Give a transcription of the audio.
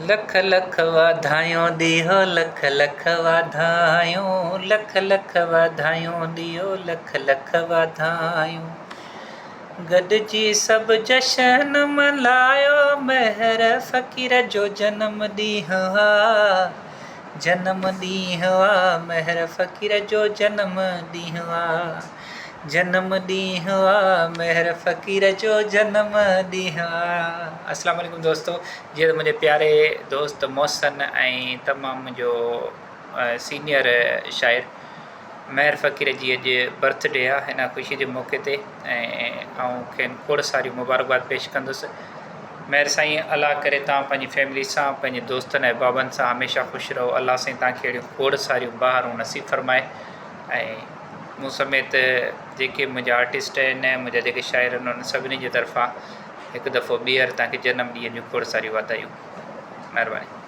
लख लख वाधायूं ॾियो लख लख वाधायूं लख लख वाधायूं ॾियो लख लख वाधायूं गॾिजी सभु जशन मल्हायो महर फ़क़ीर जो जनम ॾींहुं आहे जनम ॾींहुं आहे महर फ़क़ीर जो जनम ॾींहुं आहे जनम ॾींहुं आहे महर फ़क़ीर जो जनम ॾींहुं आहे। अस्सलाम वालेकुम दोस्तों, जीअं त मुंहिंजे प्यारे दोस्त मोहसिन ऐं तमामु मुंहिंजो सीनियर शाइर महर फ़क़ीर जी अॼु बर्थडे आहे। हिन ख़ुशी जे मौक़े ते ऐं खेनि खोड़ सारियूं मुबारकबाद पेश कंदुसि। महर साईं अलाह करे तव्हां पंहिंजी फैमिली सां पंहिंजे दोस्तनि ऐं बाबनि सां हमेशह ख़ुशि रहो। अलाह साईं तव्हांखे अहिड़ियूं खोड़ सारियूं ॿाहिरूं नसीब फ़रमाए ऐं मूं समेत जेके मुंहिंजा आर्टिस्ट आहिनि मुंहिंजा जेके शाइर आहिनि उन्हनि सभिनी जे तरफ़ां हिकु दफ़ो ॿीहर तव्हांखे जनम ॾींहं जूं खोड़ सारियूं वाधायूं। महिरबानी।